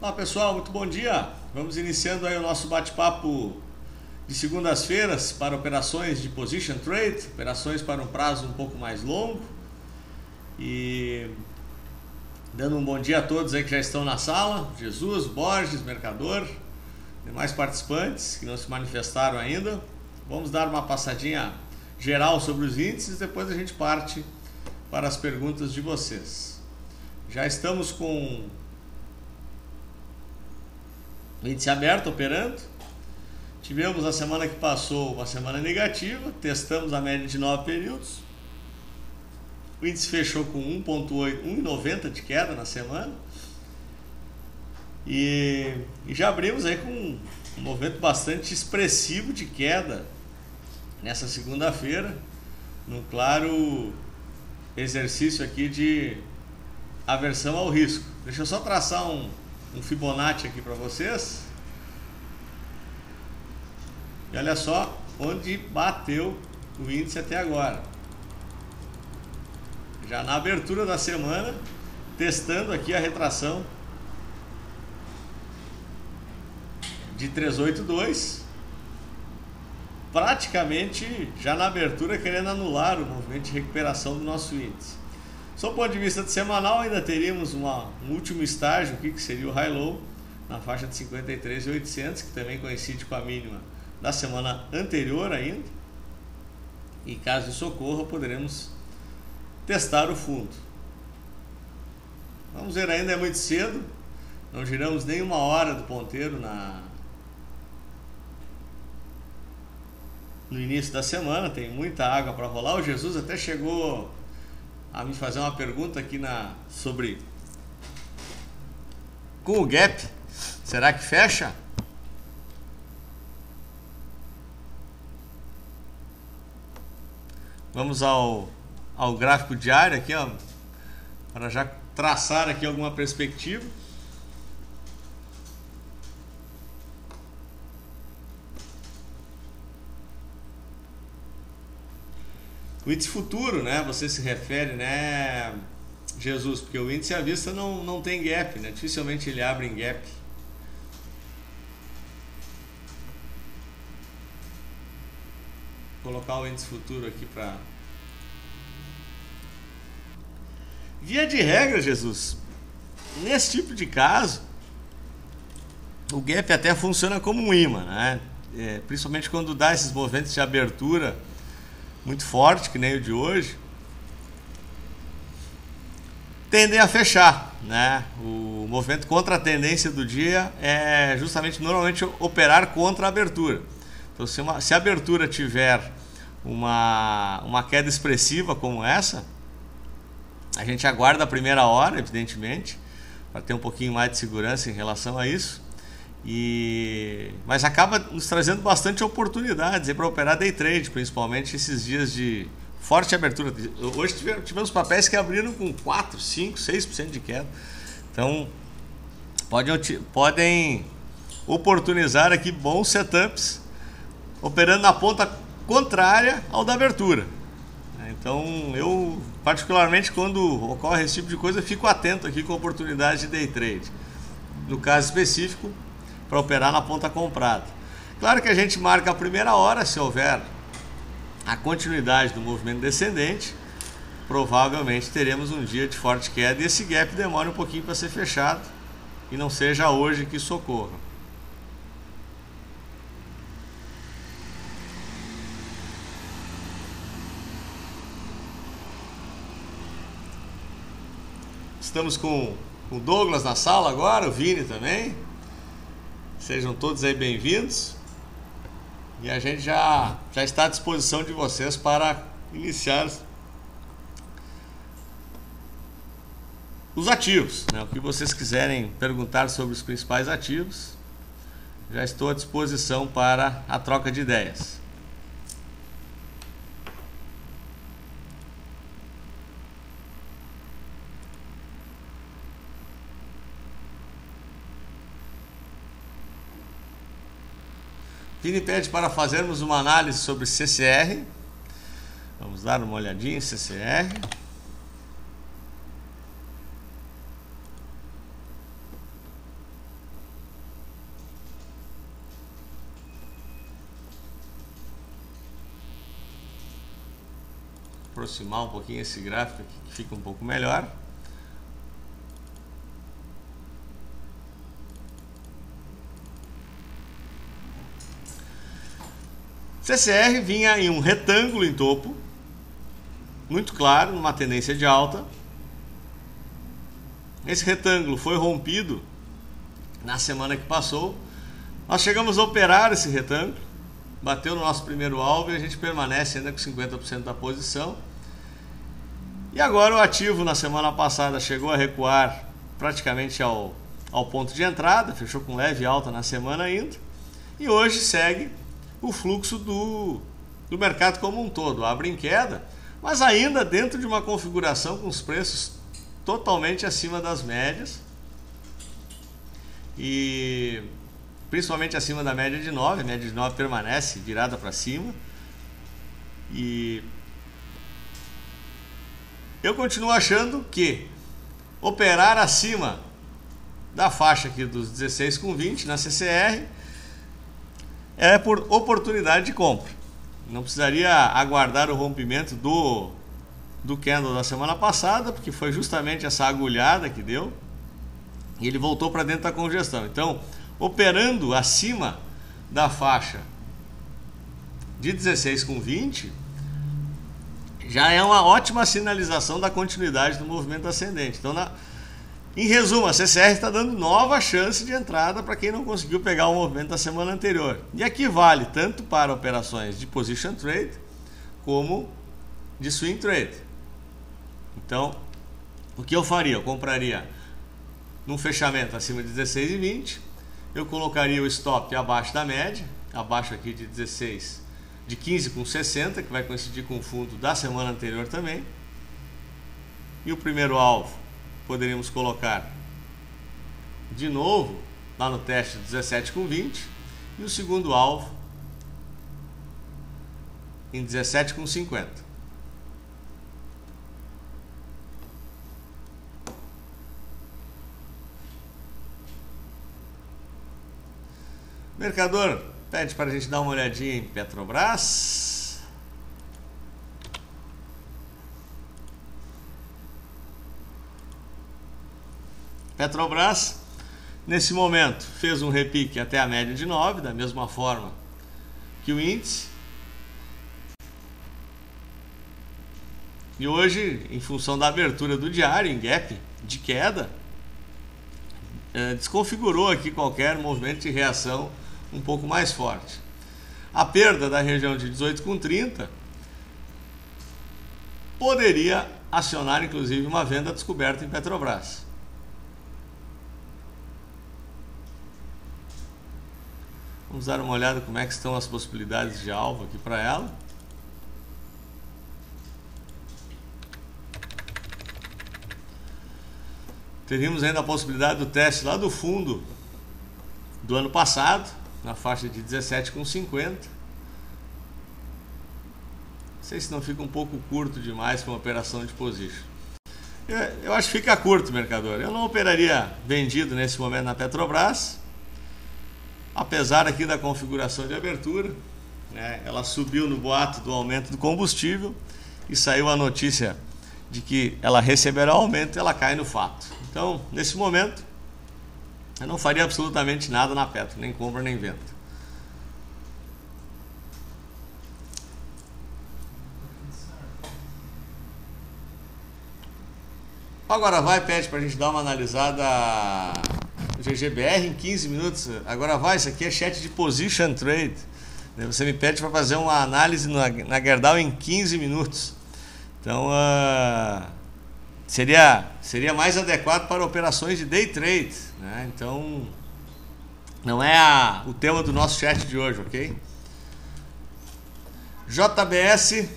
Olá pessoal, muito bom dia. Vamos iniciando aí o nosso bate-papo de segundas-feiras para operações de position trade, operações para um prazo um pouco mais longo. E dando um bom dia a todos aí que já estão na sala, Jesus, Borges, Mercador, demais participantes que não se manifestaram ainda. Vamos dar uma passadinha geral sobre os índices e depois a gente parte para as perguntas de vocês. Já estamos com o índice aberto operando. Tivemos a semana que passou uma semana negativa, testamos a média de 9 períodos. O índice fechou com 1,90 de queda na semana. E já abrimos aí com um movimento bastante expressivo de queda nessa segunda-feira, num claro exercício aqui de aversão ao risco. Deixa eu só traçar um Fibonacci aqui para vocês. E olha só onde bateu o índice até agora. Já na abertura da semana, testando aqui a retração de 382, praticamente já na abertura querendo anular o movimento de recuperação do nosso índice. Sob o ponto de vista de semanal, ainda teríamos um último estágio aqui, que seria o high-low, na faixa de 53.800, que também coincide com a mínima da semana anterior ainda. E caso isso ocorra, poderemos testar o fundo. Vamos ver, ainda é muito cedo, não giramos nem uma hora do ponteiro no início da semana, tem muita água para rolar. O Jesus até chegou a me fazer uma pergunta aqui sobre com o gap, será que fecha? Vamos ao gráfico diário aqui, ó, para já traçar aqui alguma perspectiva. O índice futuro, né? Você se refere, né, Jesus? Porque o índice à vista não tem gap, né? Dificilmente ele abre em gap. Vou colocar o índice futuro aqui para... Via de regra, Jesus, nesse tipo de caso, o gap até funciona como um imã, né? Principalmente quando dá esses movimentos de abertura muito forte, que nem o de hoje, tendem a fechar, né? O movimento contra a tendência do dia é justamente, normalmente, operar contra a abertura. Então, se a abertura tiver uma queda expressiva como essa, a gente aguarda a primeira hora, evidentemente, para ter um pouquinho mais de segurança em relação a isso. Mas acaba nos trazendo bastante oportunidades para operar day trade, principalmente esses dias de forte abertura. Hoje tivemos papéis que abriram com 4, 5, 6% de queda. Então podem oportunizar aqui bons setups operando na ponta contrária ao da abertura. Então eu, particularmente, quando ocorre esse tipo de coisa, fico atento aqui com a oportunidade de day trade. No caso específico, para operar na ponta comprada. Claro que a gente marca a primeira hora, se houver a continuidade do movimento descendente, provavelmente teremos um dia de forte queda e esse gap demora um pouquinho para ser fechado e não seja hoje que isso ocorra. Estamos com o Douglas na sala agora, o Vini também. Sejam todos aí bem-vindos. E a gente já está à disposição de vocês para iniciar os ativos, né? O que vocês quiserem perguntar sobre os principais ativos, já estou à disposição para a troca de ideias. Vini pede para fazermos uma análise sobre CCR. Vamos dar uma olhadinha em CCR. aproximar um pouquinho esse gráfico aqui que fica um pouco melhor. CCR vinha em um retângulo em topo, muito claro, numa tendência de alta. Esse retângulo foi rompido na semana que passou. Nós chegamos a operar esse retângulo, bateu no nosso primeiro alvo e a gente permanece ainda com 50% da posição. E agora o ativo na semana passada chegou a recuar praticamente ao ponto de entrada, fechou com leve alta na semana ainda. E hoje segue o fluxo do mercado como um todo, abre em queda, mas ainda dentro de uma configuração com os preços totalmente acima das médias e principalmente acima da média de 9, a média de 9 permanece virada para cima e eu continuo achando que operar acima da faixa aqui dos 16,20 na CCR é por oportunidade de compra. Não precisaria aguardar o rompimento do candle da semana passada, porque foi justamente essa agulhada que deu e ele voltou para dentro da congestão. Então, operando acima da faixa de 16,20 já é uma ótima sinalização da continuidade do movimento ascendente. Então, em resumo, a CCR está dando nova chance de entrada para quem não conseguiu pegar o movimento da semana anterior. E aqui vale tanto para operações de position trade como de swing trade. Então, o que eu faria? Eu compraria num fechamento acima de 16,20, eu colocaria o stop abaixo da média, abaixo aqui de 16, de 15,60, que vai coincidir com o fundo da semana anterior também. E o primeiro alvo poderíamos colocar de novo lá no teste 17,20 e o segundo alvo em 17,50. Mercador pede para a gente dar uma olhadinha em Petrobras. Petrobras, nesse momento, fez um repique até a média de 9, da mesma forma que o índice. E hoje, em função da abertura do diário, em gap de queda, desconfigurou aqui qualquer movimento de reação um pouco mais forte. A perda da região de 18,30 poderia acionar, inclusive, uma venda descoberta em Petrobras. Vamos dar uma olhada como é que estão as possibilidades de alvo aqui para ela. Teríamos ainda a possibilidade do teste lá do fundo do ano passado, na faixa de 17,50. Não sei se não fica um pouco curto demais para uma operação de position. Eu acho que fica curto, mercador. Eu não operaria vendido nesse momento na Petrobras. Apesar aqui da configuração de abertura, né, ela subiu no boato do aumento do combustível e saiu a notícia de que ela receberá aumento e ela cai no fato. Então, nesse momento, eu não faria absolutamente nada na Petro, nem compra nem venda. Agora vai, pede para a gente dar uma analisada no GGBR em 15 minutos. Agora vai, isso aqui é chat de position trade. Você me pede para fazer uma análise na Gerdau em 15 minutos. Então, seria mais adequado para operações de day trade, né? Então, não é o tema do nosso chat de hoje, ok? JBS.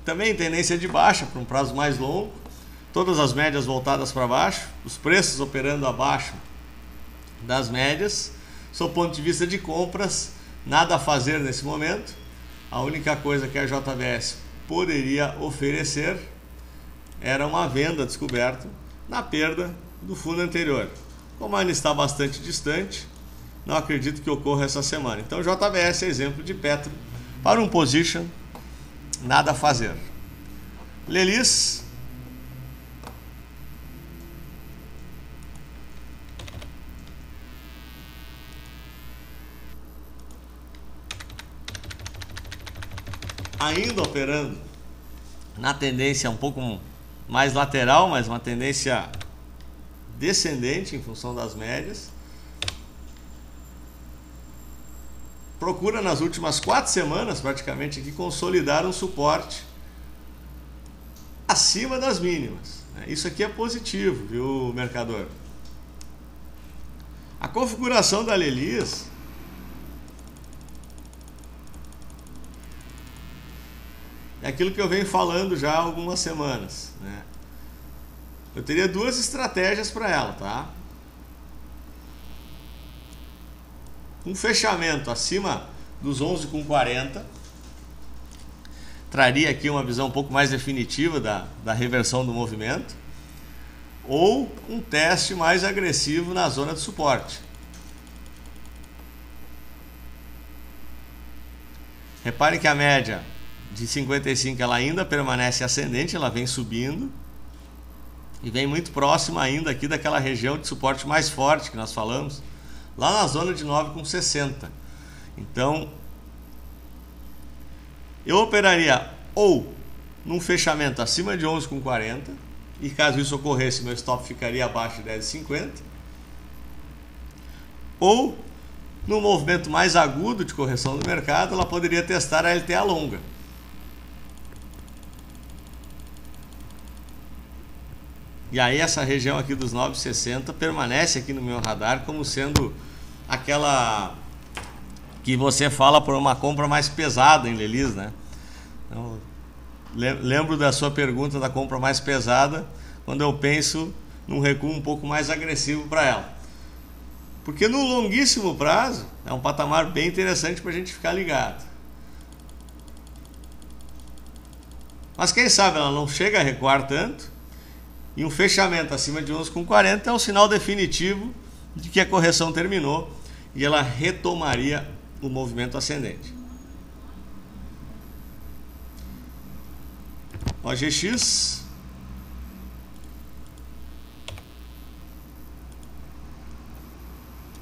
Também tendência de baixa para um prazo mais longo. Todas as médias voltadas para baixo. Os preços operando abaixo das médias. Sob o ponto de vista de compras, nada a fazer nesse momento. A única coisa que a JBS poderia oferecer era uma venda descoberta na perda do fundo anterior. Como ainda está bastante distante, não acredito que ocorra essa semana. Então JBS é exemplo de Petro para um position, nada a fazer. Lelis. Ainda operando na tendência um pouco mais lateral, mas uma tendência descendente em função das médias. Procura nas últimas 4 semanas praticamente aqui consolidar um suporte acima das mínimas. Isso aqui é positivo, viu, mercador? A configuração da Lelis é aquilo que eu venho falando já há algumas semanas, né? Eu teria 2 estratégias para ela, tá? Um fechamento acima dos 11,40 traria aqui uma visão um pouco mais definitiva da reversão do movimento, ou um teste mais agressivo na zona de suporte. Reparem que a média de 55 ela ainda permanece ascendente, ela vem subindo e vem muito próxima ainda aqui daquela região de suporte mais forte que nós falamos, lá na zona de 9,60. Então eu operaria ou num fechamento acima de 11,40, e caso isso ocorresse meu stop ficaria abaixo de 10,50, ou no movimento mais agudo de correção do mercado ela poderia testar a LTA longa. E aí essa região aqui dos 9,60 permanece aqui no meu radar como sendo aquela que você fala por uma compra mais pesada em Lelis, né? Então, lembro da sua pergunta da compra mais pesada quando eu penso num recuo um pouco mais agressivo para ela. Porque no longuíssimo prazo é um patamar bem interessante para a gente ficar ligado. Mas quem sabe ela não chega a recuar tanto, e um fechamento acima de 11,40 é um sinal definitivo de que a correção terminou e ela retomaria o movimento ascendente. OGX.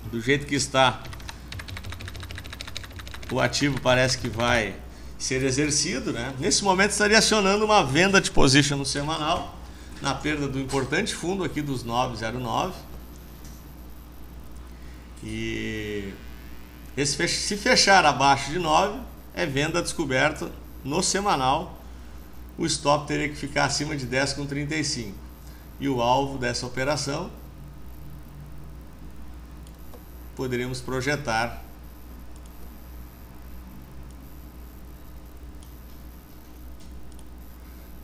Do jeito que está, o ativo parece que vai ser exercido, né? Nesse momento estaria acionando uma venda de position no semanal, na perda do importante fundo aqui dos 9,09. E se fechar abaixo de 9, é venda descoberta no semanal. O stop teria que ficar acima de 10,35. E o alvo dessa operação poderíamos projetar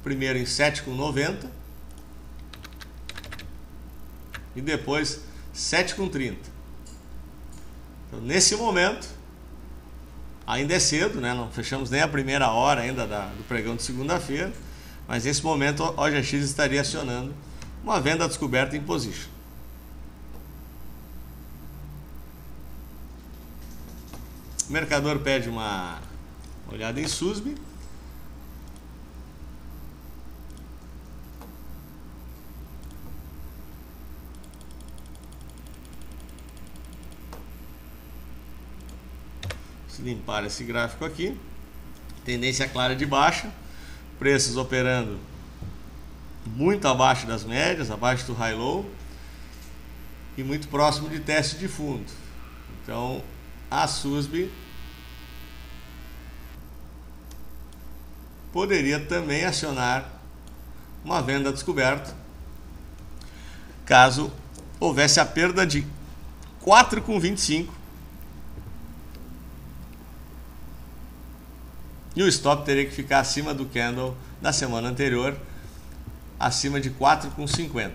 primeiro em 7,90 e depois 7,30. Então, nesse momento, ainda é cedo, né? Não fechamos nem a primeira hora ainda do pregão de segunda-feira, mas nesse momento a OGX estaria acionando uma venda descoberta em position. O mercador pede uma olhada em SUSB. Limpar esse gráfico aqui, tendência clara de baixa, preços operando muito abaixo das médias, abaixo do high low e muito próximo de teste de fundo. Então a SUSB poderia também acionar uma venda descoberta caso houvesse a perda de 4,25 e o stop teria que ficar acima do candle da semana anterior, acima de 4,50.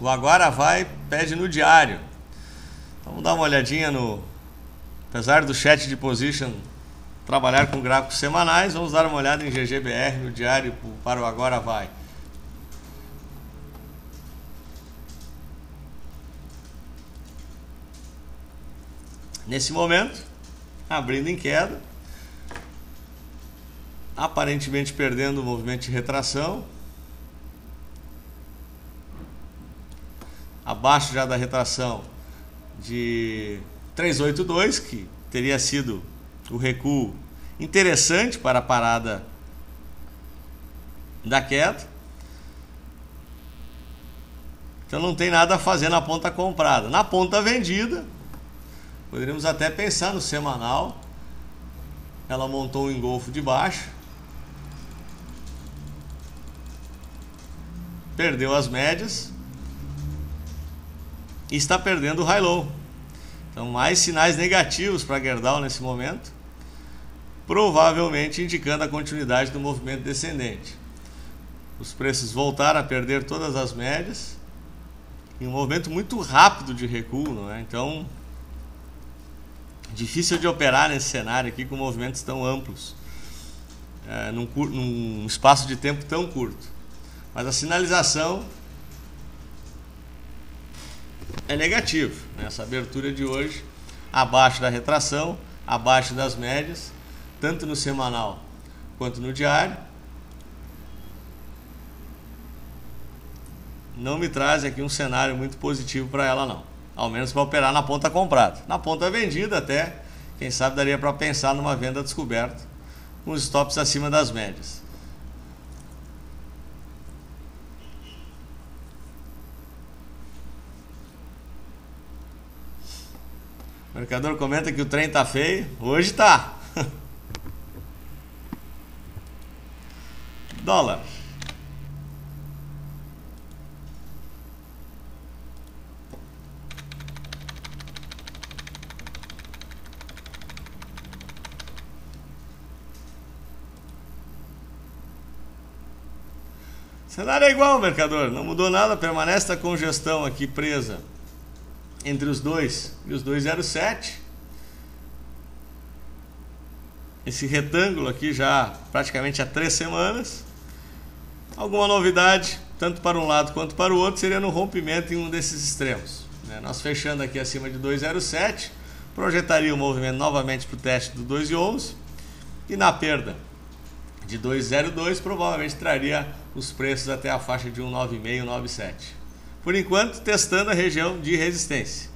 O agora vai pede no diário. Vamos dar uma olhadinha no... Apesar do chat de position trabalhar com gráficos semanais. Vamos dar uma olhada em GGBR no diário para o Agora Vai. Nesse momento, abrindo em queda, aparentemente perdendo o movimento de retração, abaixo já da retração de 382, que teria sido o recuo interessante para a parada da queda. Então não tem nada a fazer na ponta comprada. Na ponta vendida, poderíamos até pensar no semanal. Ela montou um engolfo de baixo, perdeu as médias e está perdendo o high-low. Então mais sinais negativos para a Gerdau nesse momento, provavelmente indicando a continuidade do movimento descendente. Os preços voltaram a perder todas as médias em um movimento muito rápido de recuo, não é? Então difícil de operar nesse cenário aqui com movimentos tão amplos, num espaço de tempo tão curto. Mas a sinalização é negativa, né? Essa abertura de hoje abaixo da retração, abaixo das médias, tanto no semanal quanto no diário, não me traz aqui um cenário muito positivo para ela não. Ao menos para operar na ponta comprada. Na ponta vendida até, quem sabe daria para pensar numa venda descoberta, com os stops acima das médias. O mercador comenta que o trem tá feio. Hoje tá. Dólar. O cenário é igual, mercador. Não mudou nada. Permanece a congestão aqui presa entre os 2 e os 2,07. Esse retângulo aqui já praticamente há 3 semanas. Alguma novidade, tanto para um lado quanto para o outro, seria no rompimento em um desses extremos, né? Nós fechando aqui acima de 2,07, projetaria o movimento novamente para o teste do 2,11 e na perda de 2,02 provavelmente traria os preços até a faixa de 1,96, 1,97. Por enquanto, testando a região de resistência.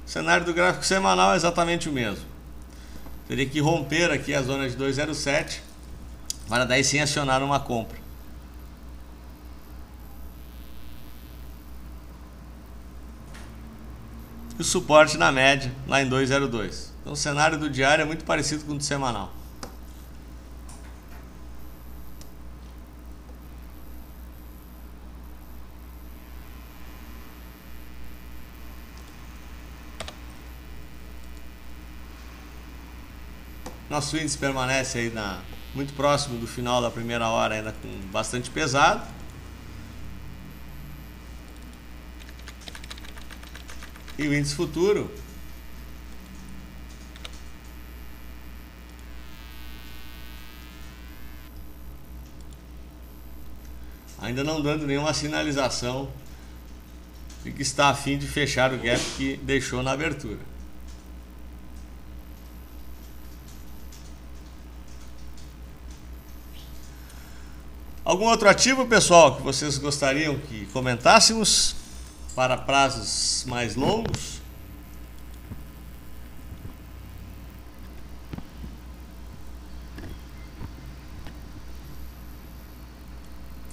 O cenário do gráfico semanal é exatamente o mesmo. Teria que romper aqui a zona de 2,07 para daí sim acionar uma compra. E o suporte na média lá em 2,02. Então o cenário do diário é muito parecido com o do semanal. Nosso índice permanece aí muito próximo do final da primeira hora, ainda com bastante pesado. E o índice futuro ainda não dando nenhuma sinalização de que está a fim de fechar o gap que deixou na abertura. Algum outro ativo, pessoal, que vocês gostariam que comentássemos para prazos mais longos?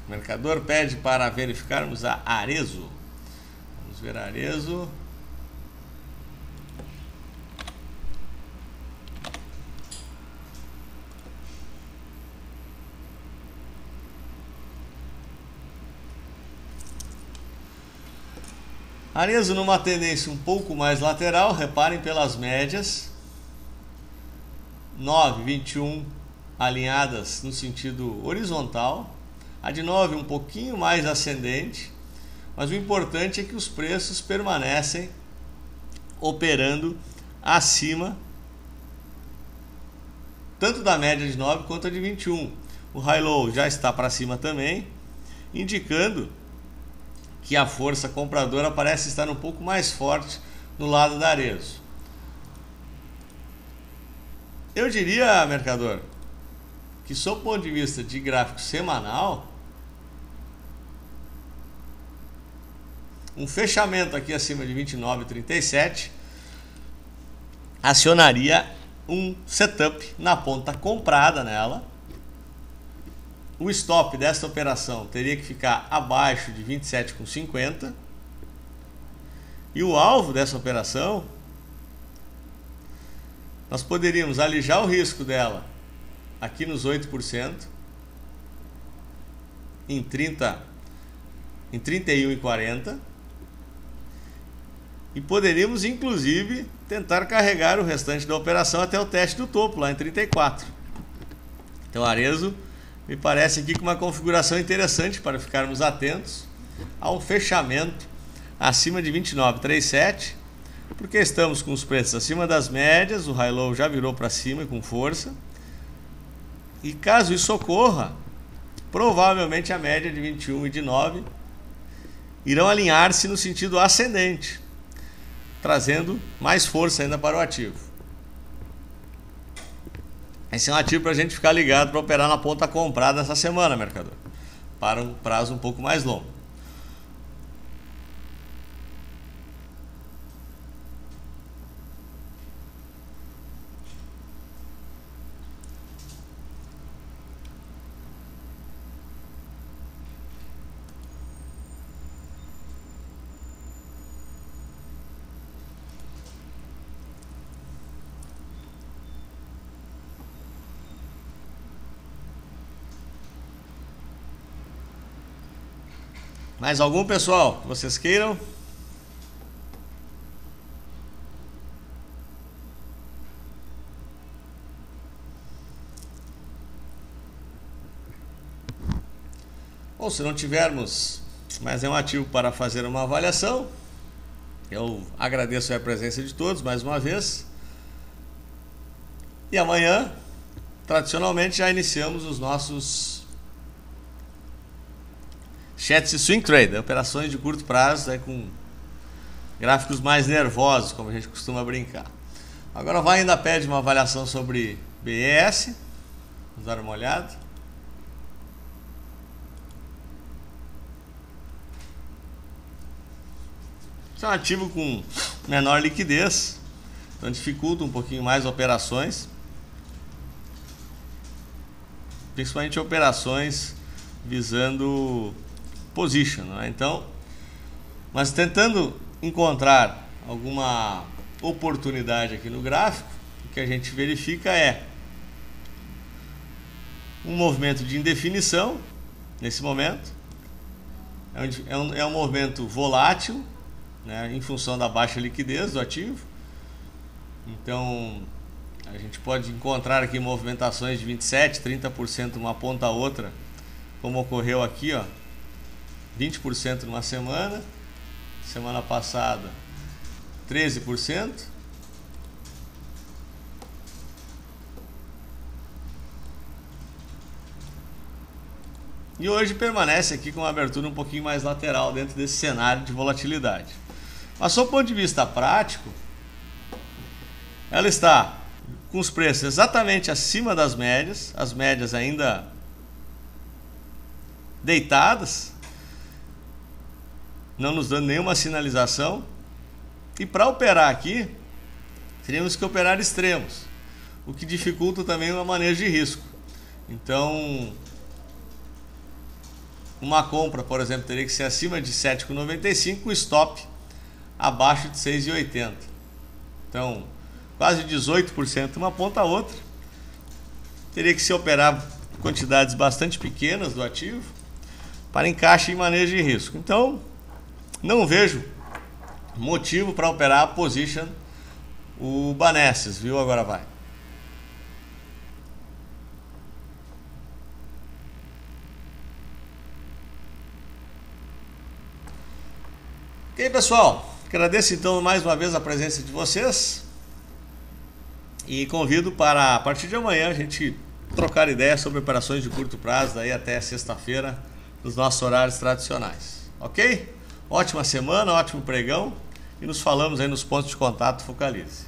O mercador pede para verificarmos a Arezzo. Vamos ver a Arezzo. Arezzo numa tendência um pouco mais lateral, reparem pelas médias 9, 21, alinhadas no sentido horizontal, a de 9 um pouquinho mais ascendente, mas o importante é que os preços permanecem operando acima tanto da média de 9 quanto a de 21. O high-low já está para cima também, indicando que a força compradora parece estar um pouco mais forte no lado da Arezzo. Eu diria, mercador, que sob o ponto de vista de gráfico semanal, um fechamento aqui acima de 29,37 acionaria um setup na ponta comprada nela. O stop dessa operação teria que ficar abaixo de 27,50 e o alvo dessa operação, nós poderíamos alijar o risco dela aqui nos 8% em 31,40 e poderíamos inclusive tentar carregar o restante da operação até o teste do topo lá em 34. Então Arezzo me parece aqui com uma configuração interessante para ficarmos atentos a um fechamento acima de 29,37, porque estamos com os preços acima das médias, o high-low já virou para cima e com força, e caso isso ocorra, provavelmente a média de 21 e de 9 irão alinhar-se no sentido ascendente, trazendo mais força ainda para o ativo. Esse é um ativo para a gente ficar ligado para operar na ponta comprada essa semana, mercador, para um prazo um pouco mais longo. Mais algum, pessoal, que vocês queiram? Ou se não tivermos, mas é um ativo para fazer uma avaliação, eu agradeço a presença de todos mais uma vez. E amanhã, tradicionalmente, já iniciamos os nossos chats de swing trade, operações de curto prazo, com gráficos mais nervosos, como a gente costuma brincar. Agora vai ainda pede uma avaliação sobre BES. Vamos dar uma olhada. Esse é um ativo com menor liquidez, então dificulta um pouquinho mais operações, principalmente operações visando position, né? Então, mas tentando encontrar alguma oportunidade aqui no gráfico, o que a gente verifica é um movimento de indefinição nesse momento, é um movimento volátil, né, em função da baixa liquidez do ativo. Então a gente pode encontrar aqui movimentações de 27%, 30% uma ponta a outra, como ocorreu aqui, ó, 20% numa semana, semana passada 13%, e hoje permanece aqui com uma abertura um pouquinho mais lateral dentro desse cenário de volatilidade. Mas sob o ponto de vista prático, ela está com os preços exatamente acima das médias, as médias ainda deitadas, não nos dando nenhuma sinalização, e para operar aqui teríamos que operar extremos, o que dificulta também o manejo de risco. Então uma compra, por exemplo, teria que ser acima de 7,95, o stop abaixo de 6,80. Então quase 18% uma ponta a outra. Teria que se operar quantidades bastante pequenas do ativo para encaixe e manejo de risco. Então não vejo motivo para operar a position o Banestes, viu? Agora vai. Ok, pessoal? Agradeço então mais uma vez a presença de vocês e convido para, a partir de amanhã, a gente trocar ideias sobre operações de curto prazo daí até sexta-feira nos nossos horários tradicionais. Ok? Ótima semana, ótimo pregão e nos falamos aí nos pontos de contato Focalize.